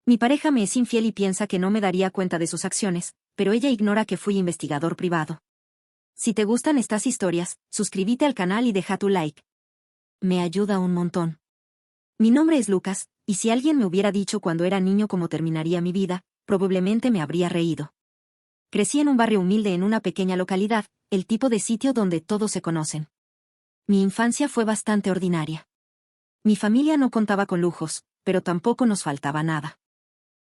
Mi pareja me es infiel y piensa que no me daría cuenta de sus acciones, pero ella ignora que fui investigador privado. Si te gustan estas historias, suscríbete al canal y deja tu like. Me ayuda un montón. Mi nombre es Lucas, y si alguien me hubiera dicho cuando era niño cómo terminaría mi vida, probablemente me habría reído. Crecí en un barrio humilde en una pequeña localidad, el tipo de sitio donde todos se conocen. Mi infancia fue bastante ordinaria. Mi familia no contaba con lujos, pero tampoco nos faltaba nada.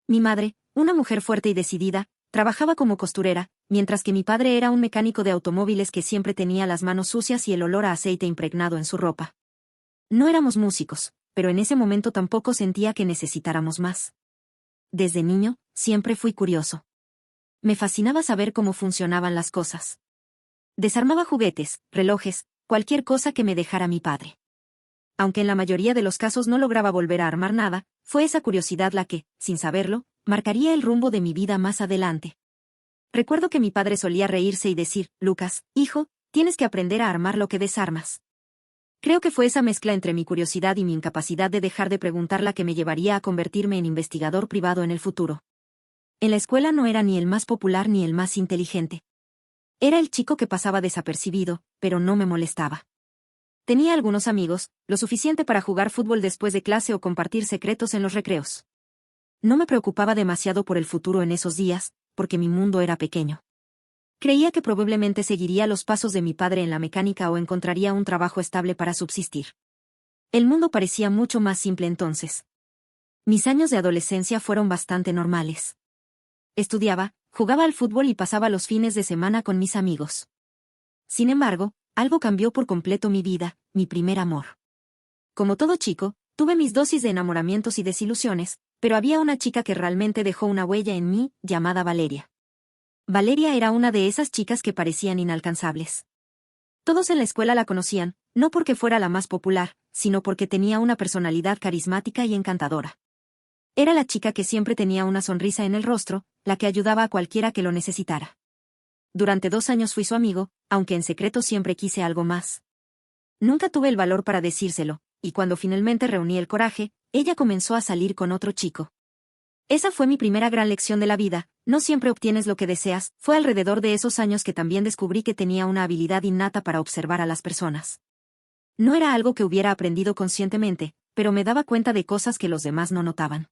Mi madre, una mujer fuerte y decidida, trabajaba como costurera, mientras que mi padre era un mecánico de automóviles que siempre tenía las manos sucias y el olor a aceite impregnado en su ropa. No éramos músicos, pero en ese momento tampoco sentía que necesitáramos más. Desde niño, siempre fui curioso. Me fascinaba saber cómo funcionaban las cosas. Desarmaba juguetes, relojes, cualquier cosa que me dejara mi padre. Aunque en la mayoría de los casos no lograba volver a armar nada, fue esa curiosidad la que, sin saberlo, marcaría el rumbo de mi vida más adelante. Recuerdo que mi padre solía reírse y decir, Lucas, hijo, tienes que aprender a armar lo que desarmas. Creo que fue esa mezcla entre mi curiosidad y mi incapacidad de dejar de preguntar la que me llevaría a convertirme en investigador privado en el futuro. En la escuela no era ni el más popular ni el más inteligente. Era el chico que pasaba desapercibido, pero no me molestaba. Tenía algunos amigos, lo suficiente para jugar fútbol después de clase o compartir secretos en los recreos. No me preocupaba demasiado por el futuro en esos días, porque mi mundo era pequeño. Creía que probablemente seguiría los pasos de mi padre en la mecánica o encontraría un trabajo estable para subsistir. El mundo parecía mucho más simple entonces. Mis años de adolescencia fueron bastante normales. Estudiaba, jugaba al fútbol y pasaba los fines de semana con mis amigos. Sin embargo, algo cambió por completo mi vida, mi primer amor. Como todo chico, tuve mis dosis de enamoramientos y desilusiones, pero había una chica que realmente dejó una huella en mí, llamada Valeria. Valeria era una de esas chicas que parecían inalcanzables. Todos en la escuela la conocían, no porque fuera la más popular, sino porque tenía una personalidad carismática y encantadora. Era la chica que siempre tenía una sonrisa en el rostro, la que ayudaba a cualquiera que lo necesitara. Durante 2 años fui su amigo, aunque en secreto siempre quise algo más. Nunca tuve el valor para decírselo, y cuando finalmente reuní el coraje, ella comenzó a salir con otro chico. Esa fue mi primera gran lección de la vida, no siempre obtienes lo que deseas. Fue alrededor de esos años que también descubrí que tenía una habilidad innata para observar a las personas. No era algo que hubiera aprendido conscientemente, pero me daba cuenta de cosas que los demás no notaban.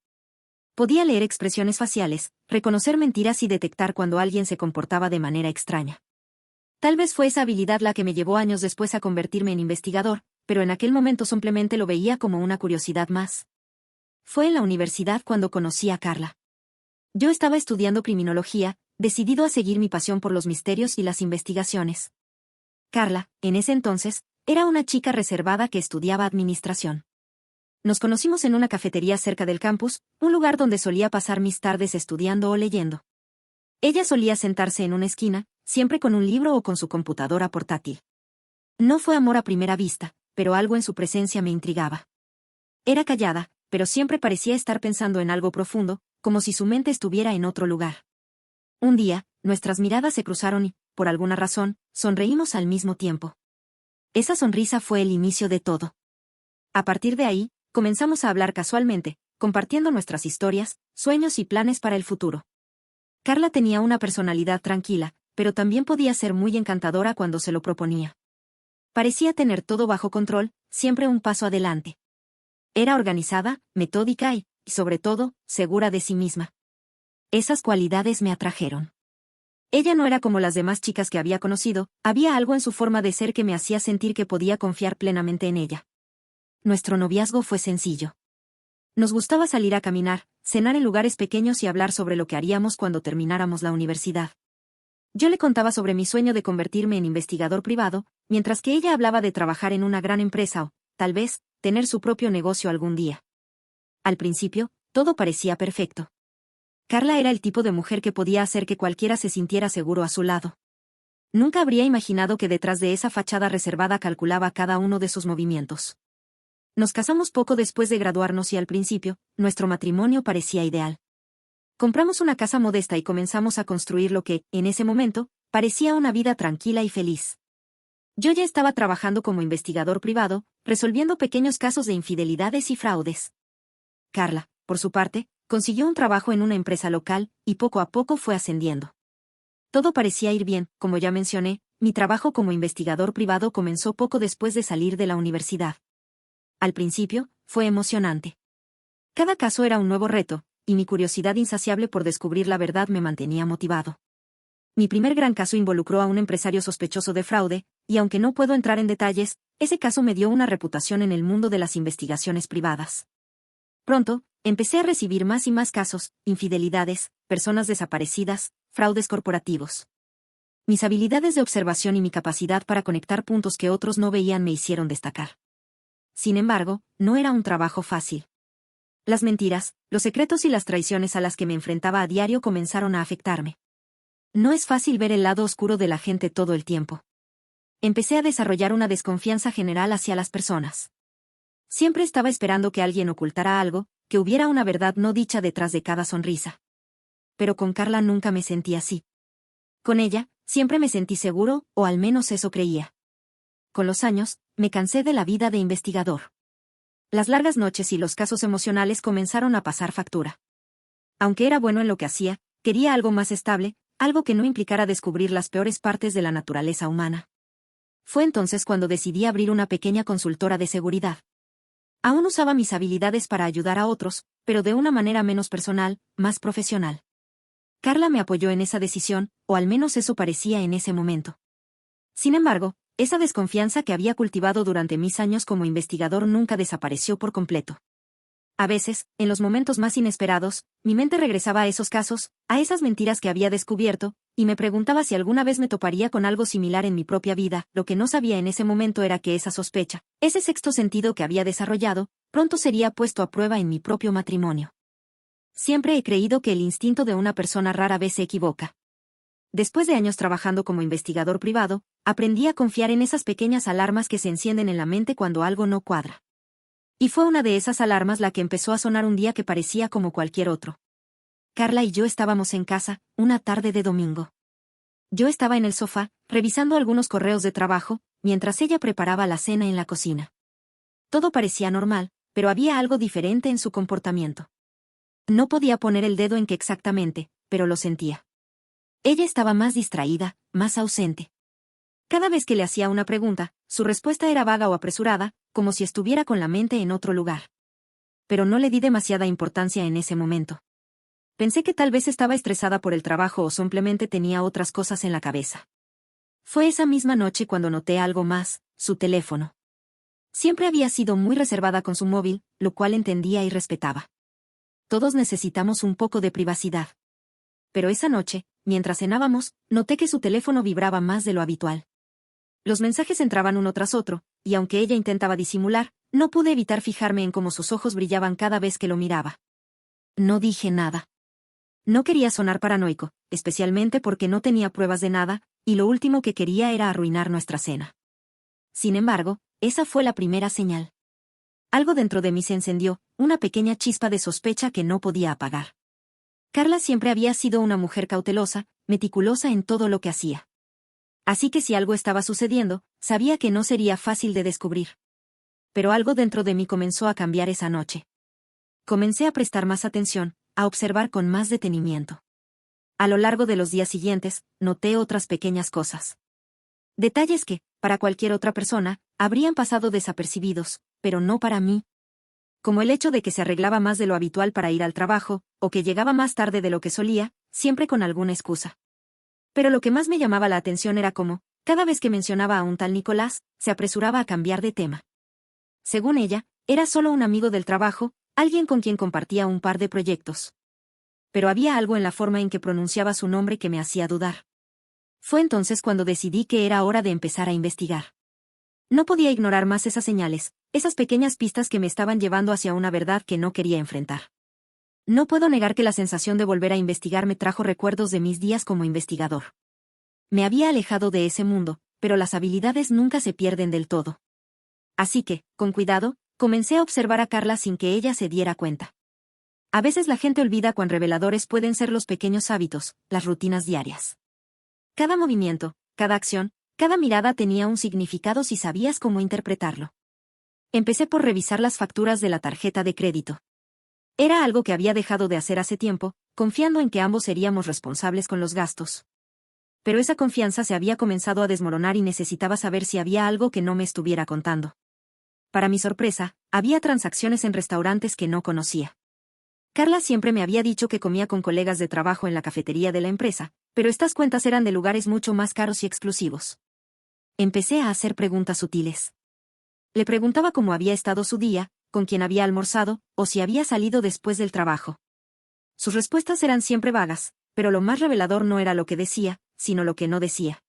Podía leer expresiones faciales, reconocer mentiras y detectar cuando alguien se comportaba de manera extraña. Tal vez fue esa habilidad la que me llevó años después a convertirme en investigador, pero en aquel momento simplemente lo veía como una curiosidad más. Fue en la universidad cuando conocí a Carla. Yo estaba estudiando criminología, decidido a seguir mi pasión por los misterios y las investigaciones. Carla, en ese entonces, era una chica reservada que estudiaba administración. Nos conocimos en una cafetería cerca del campus, un lugar donde solía pasar mis tardes estudiando o leyendo. Ella solía sentarse en una esquina, siempre con un libro o con su computadora portátil. No fue amor a primera vista, pero algo en su presencia me intrigaba. Era callada, pero siempre parecía estar pensando en algo profundo, como si su mente estuviera en otro lugar. Un día, nuestras miradas se cruzaron y, por alguna razón, sonreímos al mismo tiempo. Esa sonrisa fue el inicio de todo. A partir de ahí, comenzamos a hablar casualmente, compartiendo nuestras historias, sueños y planes para el futuro. Carla tenía una personalidad tranquila, pero también podía ser muy encantadora cuando se lo proponía. Parecía tener todo bajo control, siempre un paso adelante. Era organizada, metódica y, sobre todo, segura de sí misma. Esas cualidades me atrajeron. Ella no era como las demás chicas que había conocido, había algo en su forma de ser que me hacía sentir que podía confiar plenamente en ella. Nuestro noviazgo fue sencillo. Nos gustaba salir a caminar, cenar en lugares pequeños y hablar sobre lo que haríamos cuando termináramos la universidad. Yo le contaba sobre mi sueño de convertirme en investigador privado, mientras que ella hablaba de trabajar en una gran empresa o, tal vez, tener su propio negocio algún día. Al principio, todo parecía perfecto. Carla era el tipo de mujer que podía hacer que cualquiera se sintiera seguro a su lado. Nunca habría imaginado que detrás de esa fachada reservada calculaba cada uno de sus movimientos. Nos casamos poco después de graduarnos y al principio, nuestro matrimonio parecía ideal. Compramos una casa modesta y comenzamos a construir lo que, en ese momento, parecía una vida tranquila y feliz. Yo ya estaba trabajando como investigador privado, resolviendo pequeños casos de infidelidades y fraudes. Carla, por su parte, Consiguió un trabajo en una empresa local, y poco a poco fue ascendiendo. Todo parecía ir bien, como ya mencioné, mi trabajo como investigador privado comenzó poco después de salir de la universidad. Al principio, fue emocionante. Cada caso era un nuevo reto, y mi curiosidad insaciable por descubrir la verdad me mantenía motivado. Mi primer gran caso involucró a un empresario sospechoso de fraude, y aunque no puedo entrar en detalles, ese caso me dio una reputación en el mundo de las investigaciones privadas. Pronto, empecé a recibir más y más casos, infidelidades, personas desaparecidas, fraudes corporativos. Mis habilidades de observación y mi capacidad para conectar puntos que otros no veían me hicieron destacar. Sin embargo, no era un trabajo fácil. Las mentiras, los secretos y las traiciones a las que me enfrentaba a diario comenzaron a afectarme. No es fácil ver el lado oscuro de la gente todo el tiempo. Empecé a desarrollar una desconfianza general hacia las personas. Siempre estaba esperando que alguien ocultara algo, que hubiera una verdad no dicha detrás de cada sonrisa. Pero con Carla nunca me sentí así. Con ella, siempre me sentí seguro, o al menos eso creía. Con los años, me cansé de la vida de investigador. Las largas noches y los casos emocionales comenzaron a pasar factura. Aunque era bueno en lo que hacía, quería algo más estable, algo que no implicara descubrir las peores partes de la naturaleza humana. Fue entonces cuando decidí abrir una pequeña consultora de seguridad. Aún usaba mis habilidades para ayudar a otros, pero de una manera menos personal, más profesional. Carla me apoyó en esa decisión, o al menos eso parecía en ese momento. Sin embargo, esa desconfianza que había cultivado durante mis años como investigador nunca desapareció por completo. A veces, en los momentos más inesperados, mi mente regresaba a esos casos, a esas mentiras que había descubierto, y me preguntaba si alguna vez me toparía con algo similar en mi propia vida. Lo que no sabía en ese momento era que esa sospecha, ese sexto sentido que había desarrollado, pronto sería puesto a prueba en mi propio matrimonio. Siempre he creído que el instinto de una persona rara vez se equivoca. Después de años trabajando como investigador privado, aprendí a confiar en esas pequeñas alarmas que se encienden en la mente cuando algo no cuadra. Y fue una de esas alarmas la que empezó a sonar un día que parecía como cualquier otro. Carla y yo estábamos en casa, una tarde de domingo. Yo estaba en el sofá, revisando algunos correos de trabajo, mientras ella preparaba la cena en la cocina. Todo parecía normal, pero había algo diferente en su comportamiento. No podía poner el dedo en qué exactamente, pero lo sentía. Ella estaba más distraída, más ausente. Cada vez que le hacía una pregunta, su respuesta era vaga o apresurada, como si estuviera con la mente en otro lugar. Pero no le di demasiada importancia en ese momento. Pensé que tal vez estaba estresada por el trabajo o simplemente tenía otras cosas en la cabeza. Fue esa misma noche cuando noté algo más, su teléfono. Siempre había sido muy reservada con su móvil, lo cual entendía y respetaba. Todos necesitamos un poco de privacidad. Pero esa noche, mientras cenábamos, noté que su teléfono vibraba más de lo habitual. Los mensajes entraban uno tras otro, y aunque ella intentaba disimular, no pude evitar fijarme en cómo sus ojos brillaban cada vez que lo miraba. No dije nada. No quería sonar paranoico, especialmente porque no tenía pruebas de nada, y lo último que quería era arruinar nuestra cena. Sin embargo, esa fue la primera señal. Algo dentro de mí se encendió, una pequeña chispa de sospecha que no podía apagar. Carla siempre había sido una mujer cautelosa, meticulosa en todo lo que hacía. Así que si algo estaba sucediendo, sabía que no sería fácil de descubrir. Pero algo dentro de mí comenzó a cambiar esa noche. Comencé a prestar más atención, a observar con más detenimiento. A lo largo de los días siguientes, noté otras pequeñas cosas. Detalles que, para cualquier otra persona, habrían pasado desapercibidos, pero no para mí. Como el hecho de que se arreglaba más de lo habitual para ir al trabajo, o que llegaba más tarde de lo que solía, siempre con alguna excusa. Pero lo que más me llamaba la atención era cómo, cada vez que mencionaba a un tal Nicolás, se apresuraba a cambiar de tema. Según ella, era solo un amigo del trabajo, alguien con quien compartía un par de proyectos. Pero había algo en la forma en que pronunciaba su nombre que me hacía dudar. Fue entonces cuando decidí que era hora de empezar a investigar. No podía ignorar más esas señales, esas pequeñas pistas que me estaban llevando hacia una verdad que no quería enfrentar. No puedo negar que la sensación de volver a investigar me trajo recuerdos de mis días como investigador. Me había alejado de ese mundo, pero las habilidades nunca se pierden del todo. Así que, con cuidado, comencé a observar a Carla sin que ella se diera cuenta. A veces la gente olvida cuán reveladores pueden ser los pequeños hábitos, las rutinas diarias. Cada movimiento, cada acción, cada mirada tenía un significado si sabías cómo interpretarlo. Empecé por revisar las facturas de la tarjeta de crédito. Era algo que había dejado de hacer hace tiempo, confiando en que ambos seríamos responsables con los gastos. Pero esa confianza se había comenzado a desmoronar y necesitaba saber si había algo que no me estuviera contando. Para mi sorpresa, había transacciones en restaurantes que no conocía. Carla siempre me había dicho que comía con colegas de trabajo en la cafetería de la empresa, pero estas cuentas eran de lugares mucho más caros y exclusivos. Empecé a hacer preguntas sutiles. Le preguntaba cómo había estado su día, con quién había almorzado, o si había salido después del trabajo. Sus respuestas eran siempre vagas, pero lo más revelador no era lo que decía, sino lo que no decía.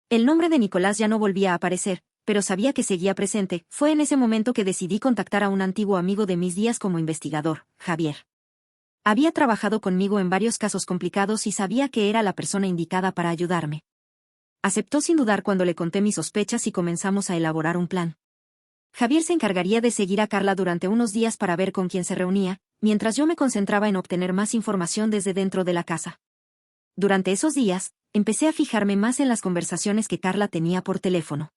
El nombre de Nicolás ya no volvía a aparecer, pero sabía que seguía presente. Fue en ese momento que decidí contactar a un antiguo amigo de mis días como investigador, Javier. Había trabajado conmigo en varios casos complicados y sabía que era la persona indicada para ayudarme. Aceptó sin dudar cuando le conté mis sospechas y comenzamos a elaborar un plan. Javier se encargaría de seguir a Carla durante unos días para ver con quién se reunía, mientras yo me concentraba en obtener más información desde dentro de la casa. Durante esos días, empecé a fijarme más en las conversaciones que Carla tenía por teléfono.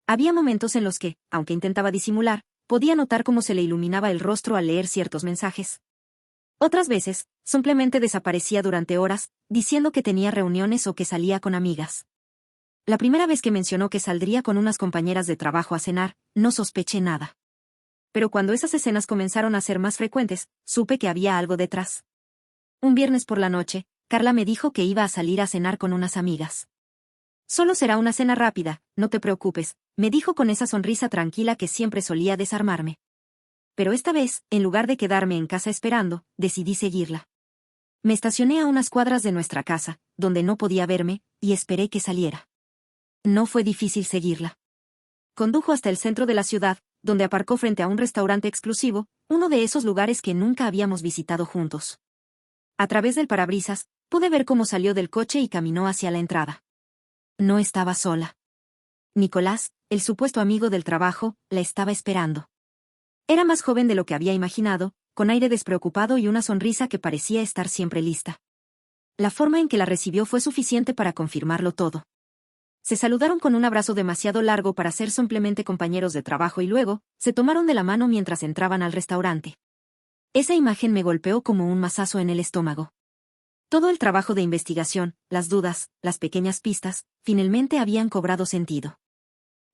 Había momentos en los que, aunque intentaba disimular, podía notar cómo se le iluminaba el rostro al leer ciertos mensajes. Otras veces, simplemente desaparecía durante horas, diciendo que tenía reuniones o que salía con amigas. La primera vez que mencionó que saldría con unas compañeras de trabajo a cenar, no sospeché nada. Pero cuando esas escenas comenzaron a ser más frecuentes, supe que había algo detrás. Un viernes por la noche, Carla me dijo que iba a salir a cenar con unas amigas. Solo será una cena rápida, no te preocupes, me dijo con esa sonrisa tranquila que siempre solía desarmarme. Pero esta vez, en lugar de quedarme en casa esperando, decidí seguirla. Me estacioné a unas cuadras de nuestra casa, donde no podía verme, y esperé que saliera. No fue difícil seguirla. Condujo hasta el centro de la ciudad, donde aparcó frente a un restaurante exclusivo, uno de esos lugares que nunca habíamos visitado juntos. A través del parabrisas, pude ver cómo salió del coche y caminó hacia la entrada. No estaba sola. Nicolás, el supuesto amigo del trabajo, la estaba esperando. Era más joven de lo que había imaginado, con aire despreocupado y una sonrisa que parecía estar siempre lista. La forma en que la recibió fue suficiente para confirmarlo todo. Se saludaron con un abrazo demasiado largo para ser simplemente compañeros de trabajo y luego, se tomaron de la mano mientras entraban al restaurante. Esa imagen me golpeó como un mazazo en el estómago. Todo el trabajo de investigación, las dudas, las pequeñas pistas, finalmente habían cobrado sentido.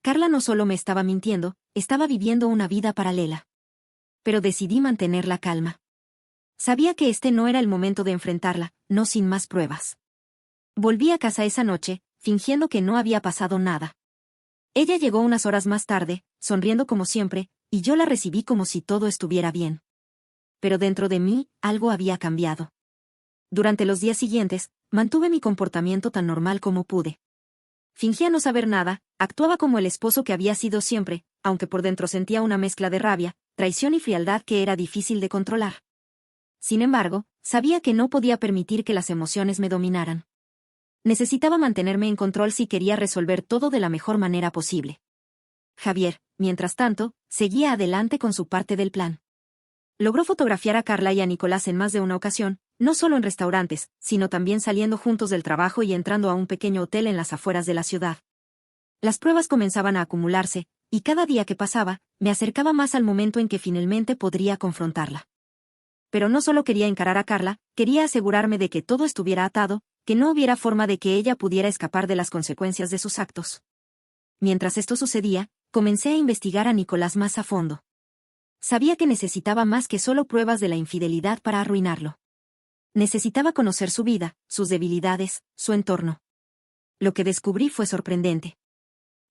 Carla no solo me estaba mintiendo, estaba viviendo una vida paralela. Pero decidí mantener la calma. Sabía que este no era el momento de enfrentarla, no sin más pruebas. Volví a casa esa noche, fingiendo que no había pasado nada. Ella llegó unas horas más tarde, sonriendo como siempre, y yo la recibí como si todo estuviera bien. Pero dentro de mí, algo había cambiado. Durante los días siguientes, mantuve mi comportamiento tan normal como pude. Fingía no saber nada, actuaba como el esposo que había sido siempre, aunque por dentro sentía una mezcla de rabia, traición y frialdad que era difícil de controlar. Sin embargo, sabía que no podía permitir que las emociones me dominaran. Necesitaba mantenerme en control si quería resolver todo de la mejor manera posible. Javier, mientras tanto, seguía adelante con su parte del plan. Logró fotografiar a Carla y a Nicolás en más de una ocasión, no solo en restaurantes, sino también saliendo juntos del trabajo y entrando a un pequeño hotel en las afueras de la ciudad. Las pruebas comenzaban a acumularse, y cada día que pasaba, me acercaba más al momento en que finalmente podría confrontarla. Pero no solo quería encarar a Carla, quería asegurarme de que todo estuviera atado, que no hubiera forma de que ella pudiera escapar de las consecuencias de sus actos. Mientras esto sucedía, comencé a investigar a Nicolás más a fondo. Sabía que necesitaba más que solo pruebas de la infidelidad para arruinarlo. Necesitaba conocer su vida, sus debilidades, su entorno. Lo que descubrí fue sorprendente.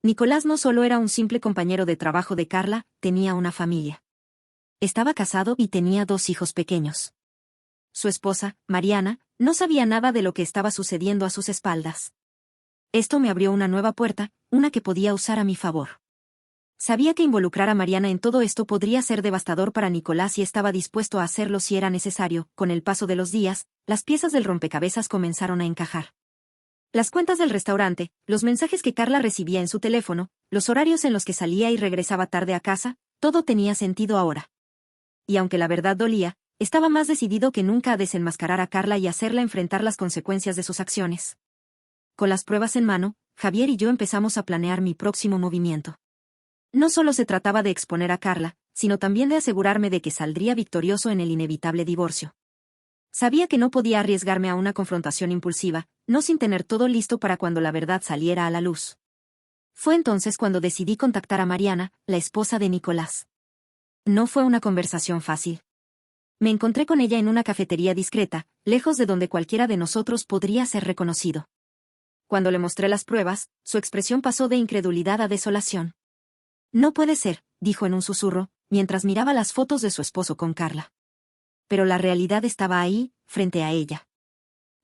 Nicolás no solo era un simple compañero de trabajo de Carla, tenía una familia. Estaba casado y tenía 2 hijos pequeños. Su esposa, Mariana, no sabía nada de lo que estaba sucediendo a sus espaldas. Esto me abrió una nueva puerta, una que podía usar a mi favor. Sabía que involucrar a Mariana en todo esto podría ser devastador para Nicolás y estaba dispuesto a hacerlo si era necesario. Con el paso de los días, las piezas del rompecabezas comenzaron a encajar. Las cuentas del restaurante, los mensajes que Carla recibía en su teléfono, los horarios en los que salía y regresaba tarde a casa, todo tenía sentido ahora. Y aunque la verdad dolía, estaba más decidido que nunca a desenmascarar a Carla y hacerla enfrentar las consecuencias de sus acciones. Con las pruebas en mano, Javier y yo empezamos a planear mi próximo movimiento. No solo se trataba de exponer a Carla, sino también de asegurarme de que saldría victorioso en el inevitable divorcio. Sabía que no podía arriesgarme a una confrontación impulsiva, no sin tener todo listo para cuando la verdad saliera a la luz. Fue entonces cuando decidí contactar a Mariana, la esposa de Nicolás. No fue una conversación fácil. Me encontré con ella en una cafetería discreta, lejos de donde cualquiera de nosotros podría ser reconocido. Cuando le mostré las pruebas, su expresión pasó de incredulidad a desolación. No puede ser, dijo en un susurro, mientras miraba las fotos de su esposo con Carla. Pero la realidad estaba ahí, frente a ella.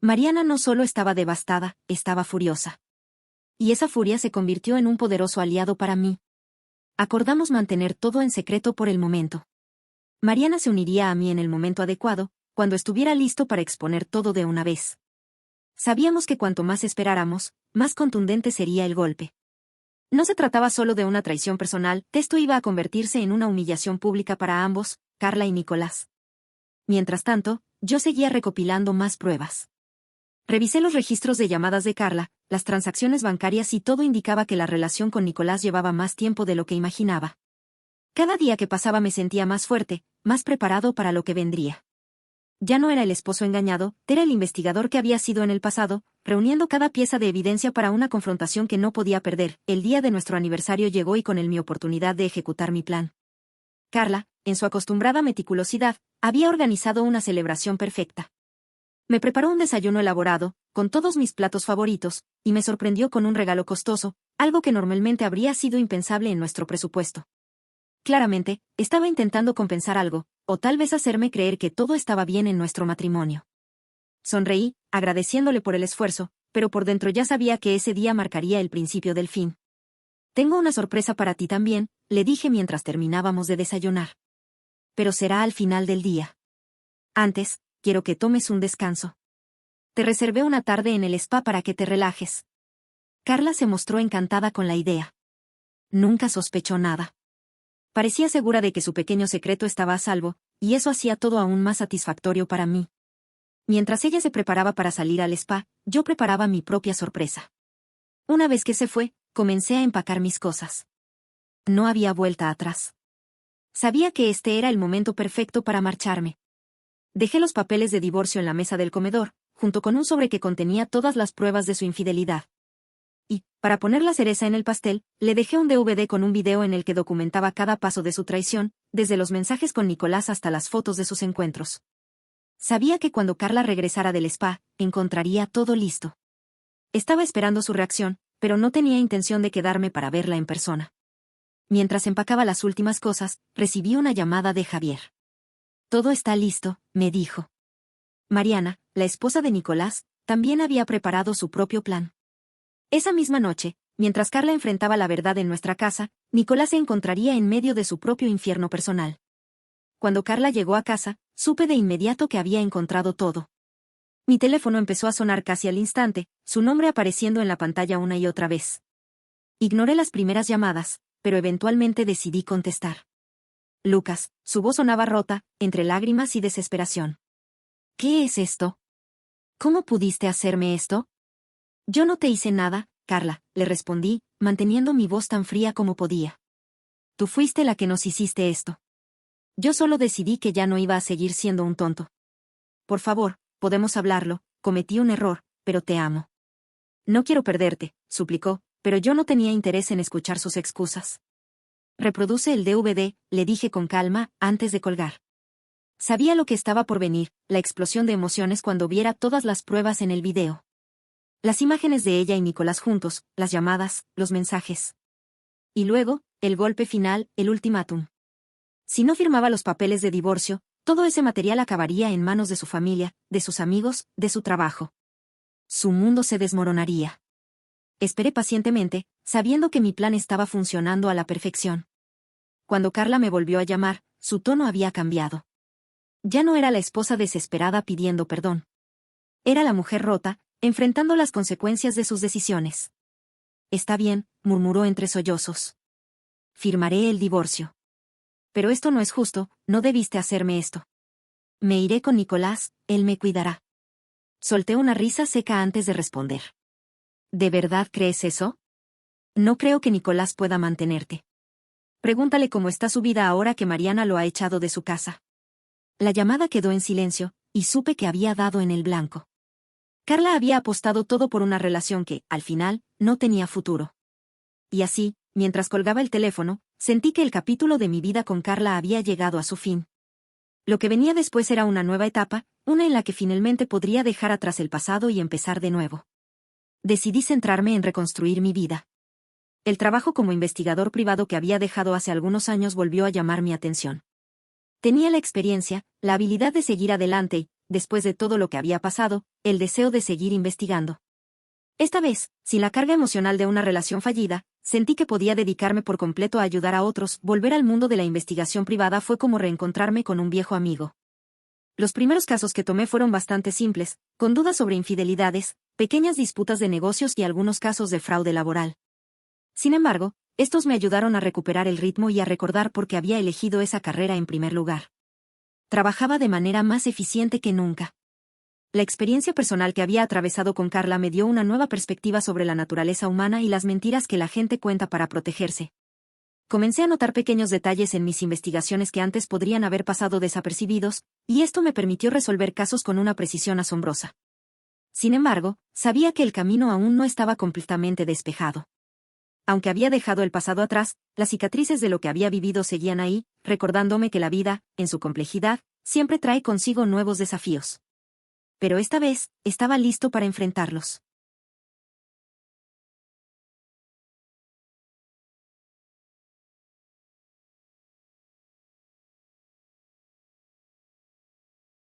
Mariana no solo estaba devastada, estaba furiosa. Y esa furia se convirtió en un poderoso aliado para mí. Acordamos mantener todo en secreto por el momento. Mariana se uniría a mí en el momento adecuado, cuando estuviera listo para exponer todo de una vez. Sabíamos que cuanto más esperáramos, más contundente sería el golpe. No se trataba solo de una traición personal, esto iba a convertirse en una humillación pública para ambos, Carla y Nicolás. Mientras tanto, yo seguía recopilando más pruebas. Revisé los registros de llamadas de Carla, las transacciones bancarias y todo indicaba que la relación con Nicolás llevaba más tiempo de lo que imaginaba. Cada día que pasaba me sentía más fuerte, más preparado para lo que vendría. Ya no era el esposo engañado, era el investigador que había sido en el pasado, reuniendo cada pieza de evidencia para una confrontación que no podía perder. El día de nuestro aniversario llegó y con él mi oportunidad de ejecutar mi plan. Carla, en su acostumbrada meticulosidad, había organizado una celebración perfecta. Me preparó un desayuno elaborado, con todos mis platos favoritos, y me sorprendió con un regalo costoso, algo que normalmente habría sido impensable en nuestro presupuesto. Claramente, estaba intentando compensar algo, o tal vez hacerme creer que todo estaba bien en nuestro matrimonio. Sonreí, agradeciéndole por el esfuerzo, pero por dentro ya sabía que ese día marcaría el principio del fin. Tengo una sorpresa para ti también, le dije mientras terminábamos de desayunar. Pero será al final del día. Antes, quiero que tomes un descanso. Te reservé una tarde en el spa para que te relajes. Carla se mostró encantada con la idea. Nunca sospechó nada. Parecía segura de que su pequeño secreto estaba a salvo, y eso hacía todo aún más satisfactorio para mí. Mientras ella se preparaba para salir al spa, yo preparaba mi propia sorpresa. Una vez que se fue, comencé a empacar mis cosas. No había vuelta atrás. Sabía que este era el momento perfecto para marcharme. Dejé los papeles de divorcio en la mesa del comedor, junto con un sobre que contenía todas las pruebas de su infidelidad. Y, para poner la cereza en el pastel, le dejé un DVD con un video en el que documentaba cada paso de su traición, desde los mensajes con Nicolás hasta las fotos de sus encuentros. Sabía que cuando Carla regresara del spa, encontraría todo listo. Estaba esperando su reacción, pero no tenía intención de quedarme para verla en persona. Mientras empacaba las últimas cosas, recibí una llamada de Javier. Todo está listo, me dijo. Mariana, la esposa de Nicolás, también había preparado su propio plan. Esa misma noche, mientras Carla enfrentaba la verdad en nuestra casa, Nicolás se encontraría en medio de su propio infierno personal. Cuando Carla llegó a casa, supe de inmediato que había encontrado todo. Mi teléfono empezó a sonar casi al instante, su nombre apareciendo en la pantalla una y otra vez. Ignoré las primeras llamadas, pero eventualmente decidí contestar. Lucas, su voz sonaba rota, entre lágrimas y desesperación. ¿Qué es esto? ¿Cómo pudiste hacerme esto? Yo no te hice nada, Carla, le respondí, manteniendo mi voz tan fría como podía. Tú fuiste la que nos hiciste esto. Yo solo decidí que ya no iba a seguir siendo un tonto. Por favor, podemos hablarlo, cometí un error, pero te amo. No quiero perderte, suplicó, pero yo no tenía interés en escuchar sus excusas. Reproduce el DVD, le dije con calma, antes de colgar. Sabía lo que estaba por venir, la explosión de emociones cuando viera todas las pruebas en el video. Las imágenes de ella y Nicolás juntos, las llamadas, los mensajes. Y luego, el golpe final, el ultimátum. Si no firmaba los papeles de divorcio, todo ese material acabaría en manos de su familia, de sus amigos, de su trabajo. Su mundo se desmoronaría. Esperé pacientemente, sabiendo que mi plan estaba funcionando a la perfección. Cuando Carla me volvió a llamar, su tono había cambiado. Ya no era la esposa desesperada pidiendo perdón. Era la mujer rota, enfrentando las consecuencias de sus decisiones. Está bien, murmuró entre sollozos. Firmaré el divorcio. Pero esto no es justo, no debiste hacerme esto. Me iré con Nicolás, él me cuidará. Solté una risa seca antes de responder. ¿De verdad crees eso? No creo que Nicolás pueda mantenerte. Pregúntale cómo está su vida ahora que Mariana lo ha echado de su casa. La llamada quedó en silencio, y supe que había dado en el blanco. Carla había apostado todo por una relación que, al final, no tenía futuro. Y así, mientras colgaba el teléfono, sentí que el capítulo de mi vida con Carla había llegado a su fin. Lo que venía después era una nueva etapa, una en la que finalmente podría dejar atrás el pasado y empezar de nuevo. Decidí centrarme en reconstruir mi vida. El trabajo como investigador privado que había dejado hace algunos años volvió a llamar mi atención. Tenía la experiencia, la habilidad de seguir adelante y, después de todo lo que había pasado, el deseo de seguir investigando. Esta vez, sin la carga emocional de una relación fallida, sentí que podía dedicarme por completo a ayudar a otros. Volver al mundo de la investigación privada fue como reencontrarme con un viejo amigo. Los primeros casos que tomé fueron bastante simples, con dudas sobre infidelidades, pequeñas disputas de negocios y algunos casos de fraude laboral. Sin embargo, estos me ayudaron a recuperar el ritmo y a recordar por qué había elegido esa carrera en primer lugar. Trabajaba de manera más eficiente que nunca. La experiencia personal que había atravesado con Carla me dio una nueva perspectiva sobre la naturaleza humana y las mentiras que la gente cuenta para protegerse. Comencé a notar pequeños detalles en mis investigaciones que antes podrían haber pasado desapercibidos, y esto me permitió resolver casos con una precisión asombrosa. Sin embargo, sabía que el camino aún no estaba completamente despejado. Aunque había dejado el pasado atrás, las cicatrices de lo que había vivido seguían ahí, recordándome que la vida, en su complejidad, siempre trae consigo nuevos desafíos. Pero esta vez, estaba listo para enfrentarlos.